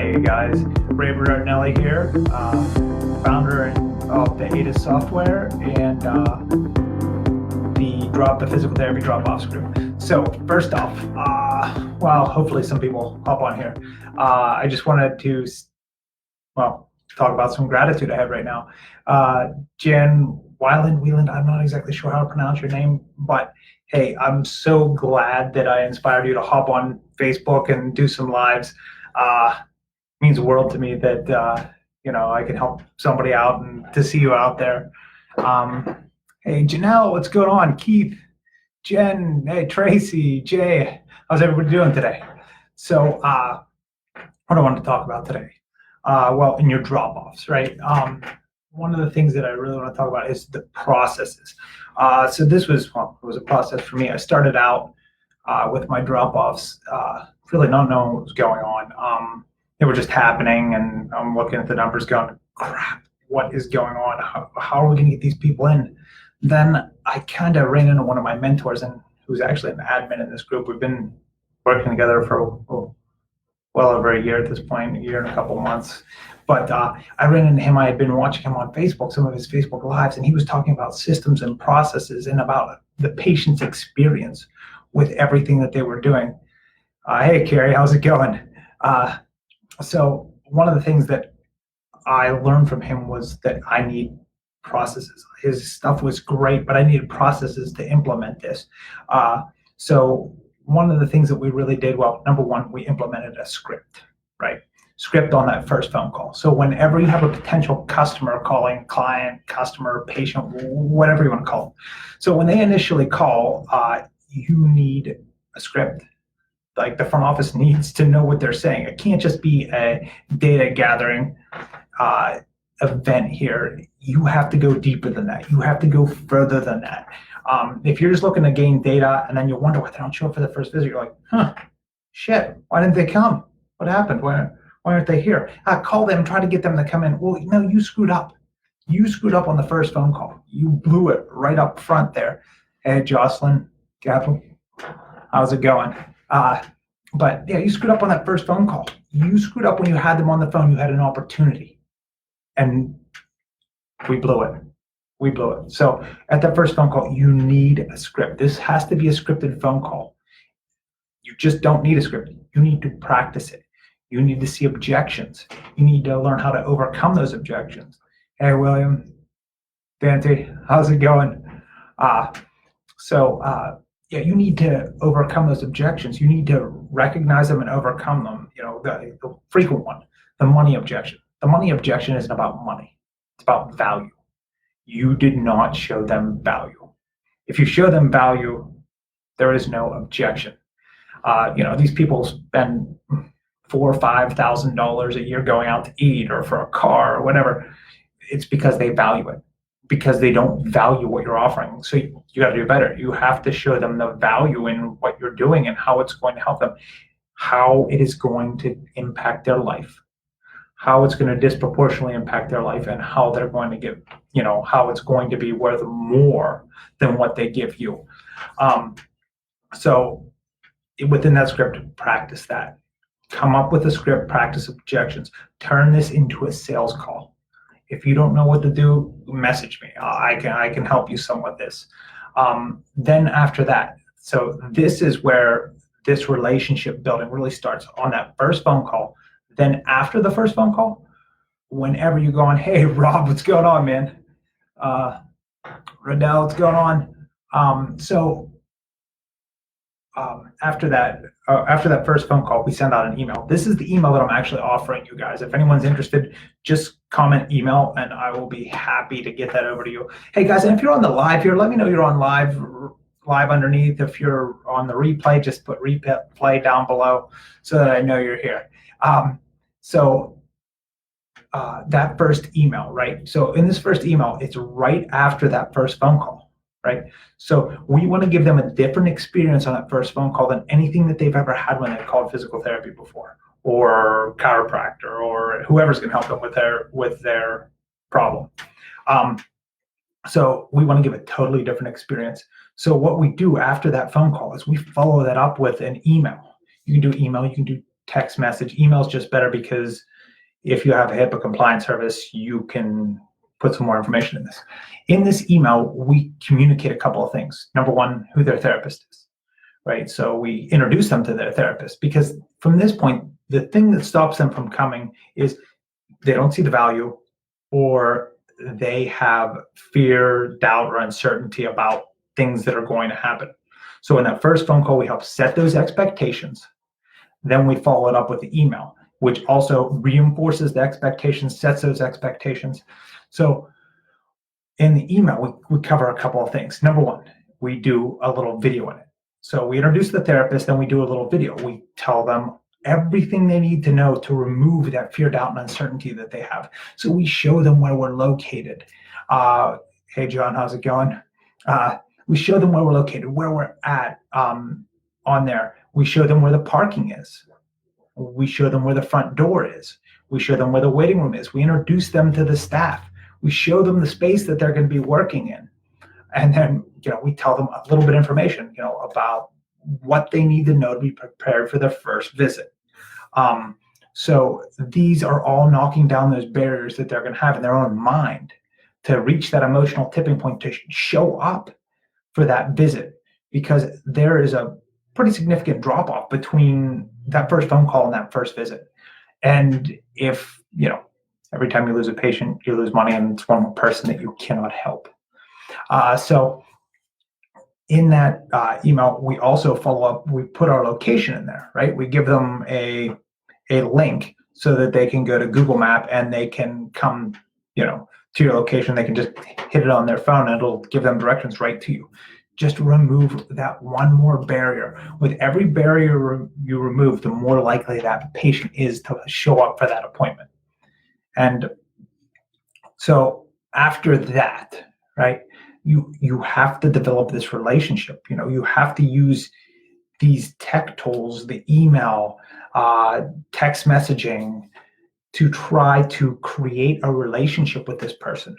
Hey guys, Ray Bernardelli here, founder of the ADIS software and the physical therapy drop-offs group. So first off, hopefully some people hop on here. I just wanted to, talk about some gratitude I have right now. Jen Wieland, I'm not exactly sure how to pronounce your name, but hey, I'm so glad that I inspired you to hop on Facebook and do some lives. Means the world to me that I can help somebody out and to see you out there. Hey Janelle, what's going on? Keith, Jen, hey Tracy, Jay, how's everybody doing today? So what I wanted to talk about today, in your drop-offs, right? One of the things that I really want to talk about is the processes. So this was it was a process for me. I started out with my drop-offs, really not knowing what was going on. They were just happening, and I'm looking at the numbers going, crap, what is going on? How are we going to get these people in? Then I kind of ran into one of my mentors, and who's actually an admin in this group. We've been working together for well over a year at this point, a year and a couple months. But I ran into him. I had been watching him on Facebook, some of his Facebook Lives, and he was talking about systems and processes and about the patient's experience with everything that they were doing. Hey, Carrie, how's it going? So one of the things that I learned from him was that I need processes. His stuff was great, but I needed processes to implement this. So one of the things that we really did, number one, we implemented a script, right? Script on that first phone call. So whenever you have a potential customer calling, client, customer, patient, whatever you want to call them. So when they initially call, you need a script. Like the front office needs to know what they're saying. It can't just be a data gathering event here. You have to go deeper than that. You have to go further than that. If you're just looking to gain data and then you wonder why they don't show up for the first visit, you're like, shit, why didn't they come? What happened? Why aren't they here? Call them, try to get them to come in. Well, no, you screwed up. You screwed up on the first phone call. You blew it right up front there. Hey, Jocelyn, Kathleen, how's it going? But yeah, you screwed up on that first phone call. You screwed up when you had them on the phone. You had an opportunity, and we blew it. We blew it. So at that first phone call, you need a script. This has to be a scripted phone call. You just don't need a script. You need to practice it. You need to see objections. You need to learn how to overcome those objections. Hey, William, Dante, how's it going? Yeah, you need to overcome those objections. You need to recognize them and overcome them. The frequent one, the money objection. The money objection isn't about money. It's about value. You did not show them value. If you show them value, there is no objection. These people spend $4,000 or $5,000 a year going out to eat or for a car or whatever. It's because they value it. Because they don't value what you're offering. So you got to do better. You have to show them the value in what you're doing and how it's going to help them, how it is going to impact their life, how it's going to disproportionately impact their life, and how they're going to get, how it's going to be worth more than what they give you. So within that script, practice that. Come up with a script, practice objections, turn this into a sales call. If you don't know what to do, message me. I can help you some with this. Then after that, so this is where this relationship building really starts on that first phone call. Then after the first phone call, whenever you go on, hey Rob, what's going on, man? Radell, what's going on? After that first phone call, we send out an email. This is the email that I'm actually offering you guys. If anyone's interested, just comment email and I will be happy to get that over to you. Hey guys, and if you're on the live here, let me know you're on live underneath. If you're on the replay, just put replay down below so that I know you're here. That first email, right? So in this first email, it's right after that first phone call. Right? So we want to give them a different experience on that first phone call than anything that they've ever had when they called physical therapy before, or chiropractor, or whoever's going to help them with their problem. So we want to give a totally different experience. So what we do after that phone call is we follow that up with an email. You can do email, you can do text message. Email is just better because if you have a HIPAA compliant service, you can put some more information in this. In this email, we communicate a couple of things. Number one, who their therapist is, right? So we introduce them to their therapist, because from this point, the thing that stops them from coming is they don't see the value, or they have fear, doubt, or uncertainty about things that are going to happen. So in that first phone call, we help set those expectations. Then we follow it up with the email, which also reinforces the expectations, sets those expectations. So in the email, we cover a couple of things. Number one, we do a little video in it. So we introduce the therapist, then we do a little video. We tell them everything they need to know to remove that fear, doubt, and uncertainty that they have. So we show them where we're located. Hey, John, how's it going? We show them where we're located, where we're at on there. We show them where the parking is. We show them where the front door is. We show them where the waiting room is. We introduce them to the staff. We show them the space that they're going to be working in. And then, we tell them a little bit of information, about what they need to know to be prepared for their first visit. So these are all knocking down those barriers that they're going to have in their own mind to reach that emotional tipping point to show up for that visit, because there is a pretty significant drop off between that first phone call and that first visit. And if, every time you lose a patient, you lose money, and it's one more person that you cannot help. So in that email, we also follow up, we put our location in there, right? We give them a link so that they can go to Google Map and they can come, to your location. They can just hit it on their phone and it'll give them directions right to you. Just remove that one more barrier. With every barrier you remove, the more likely that patient is to show up for that appointment. And so after that, right, you have to develop this relationship. You have to use these tech tools, the email, text messaging, to try to create a relationship with this person.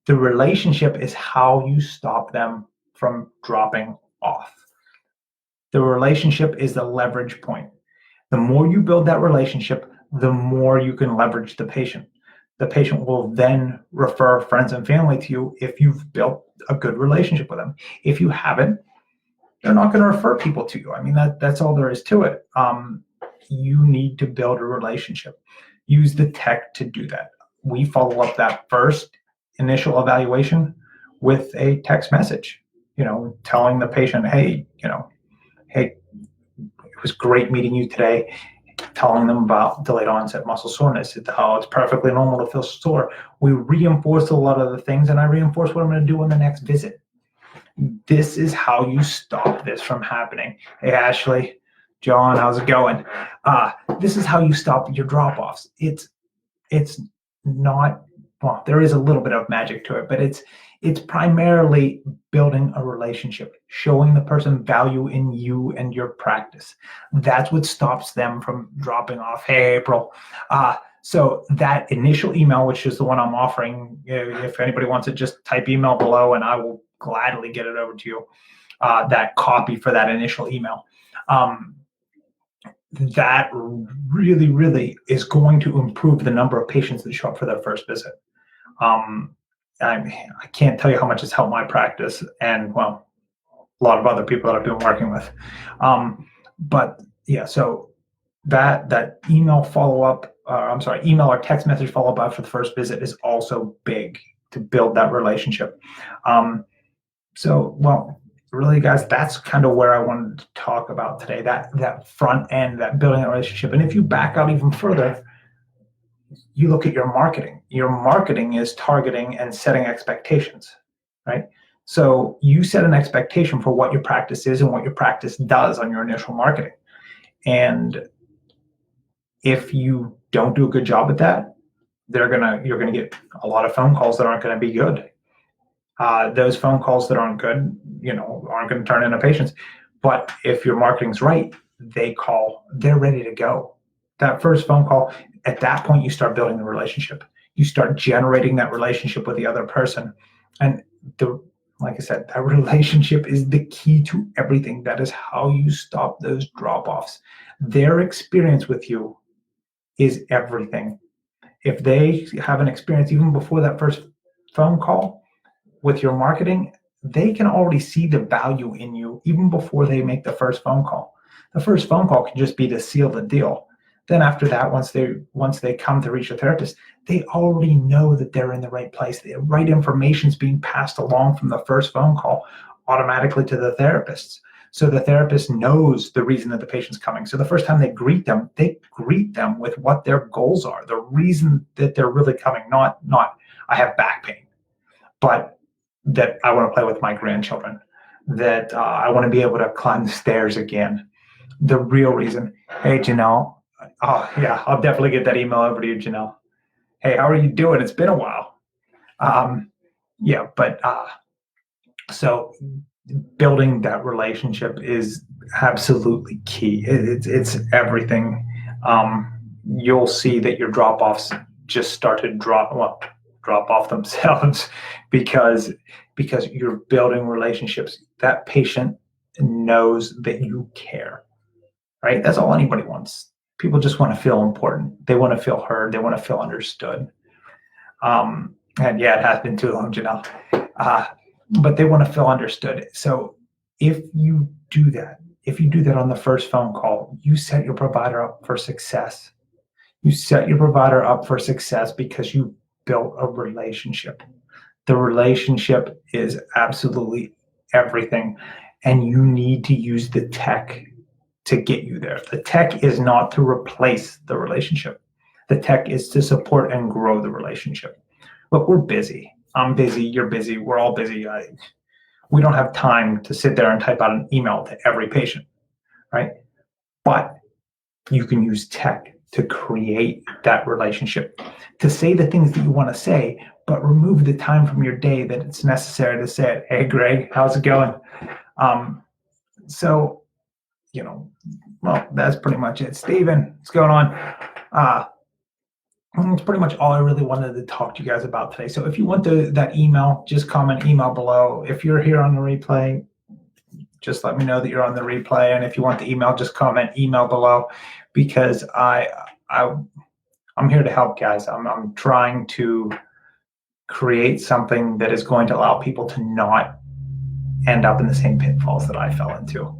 The relationship is how you stop them from dropping off. The relationship is the leverage point. The more you build that relationship, the more you can leverage the patient. The patient will then refer friends and family to you if you've built a good relationship with them. If you haven't, they're not going to refer people to you. I mean, that's all there is to it. You need to build a relationship. Use the tech to do that. We follow up that first initial evaluation with a text message, telling the patient, hey, it was great meeting you today. Telling them about delayed onset muscle soreness, how it's perfectly normal to feel sore. We reinforce a lot of the things, and I reinforce what I'm going to do on the next visit. This is how you stop this from happening. Hey, Ashley, John, how's it going? This is how you stop your drop-offs. It's not, well, there is a little bit of magic to it, but it's primarily building a relationship, showing the person value in you and your practice. That's what stops them from dropping off. Hey, April. So that initial email, which is the one I'm offering, if anybody wants it, just type email below and I will gladly get it over to you, that copy for that initial email. That really, really is going to improve the number of patients that show up for their first visit. I can't tell you how much it's helped my practice and, well, a lot of other people that I've been working with. But yeah, so that email follow-up, email or text message follow-up for the first visit is also big to build that relationship. So, well, really, guys, that's kind of where I wanted to talk about today, that front end, that building a relationship. And if you back out even further, you look at your marketing. Your marketing is targeting and setting expectations, right? So you set an expectation for what your practice is and what your practice does on your initial marketing. And if you don't do a good job at that, you're gonna get a lot of phone calls that aren't going to be good. Those phone calls that aren't good, aren't going to turn into patients. But if your marketing's right, they're ready to go. That first phone call, at that point, you start building the relationship. You start generating that relationship with the other person. And the like I said, that relationship is the key to everything. That is how you stop those drop-offs. Their experience with you is everything. If they have an experience even before that first phone call with your marketing, they can already see the value in you even before they make the first phone call. The first phone call can just be to seal the deal. Then after that, once they come to reach a therapist, they already know that they're in the right place. The right information is being passed along from the first phone call automatically to the therapists. So the therapist knows the reason that the patient's coming. So the first time they greet them with what their goals are, the reason that they're really coming, not I have back pain, but that I want to play with my grandchildren, that I want to be able to climb the stairs again. The real reason. Hey, Janelle. Oh, yeah, I'll definitely get that email over to you, Janelle. Hey, how are you doing? It's been a while. So building that relationship is absolutely key. It's everything. You'll see that your drop-offs just start to drop off themselves because you're building relationships. That patient knows that you care, right? That's all anybody wants. People just want to feel important. They want to feel heard. They want to feel understood. And yeah, it has been too long, Janelle. But they want to feel understood. So if you do that on the first phone call, you set your provider up for success. You set your provider up for success because you built a relationship. The relationship is absolutely everything. And you need to use the tech to get you there. The tech is not to replace the relationship. The tech is to support and grow the relationship. Look, we're busy. I'm busy. You're busy. We're all busy. We don't have time to sit there and type out an email to every patient, right? But you can use tech to create that relationship, to say the things that you want to say, but remove the time from your day that it's necessary to say it. Hey, Greg, how's it going? Well, that's pretty much it. Steven, what's going on? That's pretty much all I really wanted to talk to you guys about today. So if you want that email, just comment email below. If you're here on the replay, just let me know that you're on the replay. And if you want the email, just comment email below, because I'm here to help, guys. I'm trying to create something that is going to allow people to not end up in the same pitfalls that I fell into.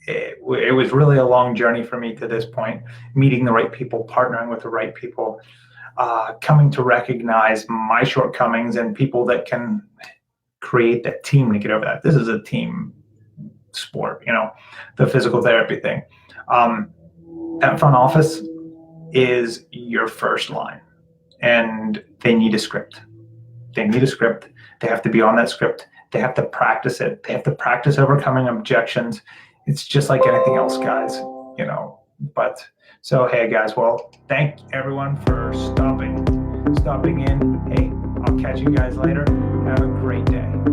It was really a long journey for me to this point, meeting the right people, partnering with the right people, coming to recognize my shortcomings and people that can create that team to get over that. This is a team sport, the physical therapy thing. That front office is your first line, and they need a script. They need a script. They have to be on that script. They have to practice it. They have to practice overcoming objections. It's just like anything else, guys, but so, hey guys, well, thank everyone for stopping in. Hey, I'll catch you guys later. Have a great day.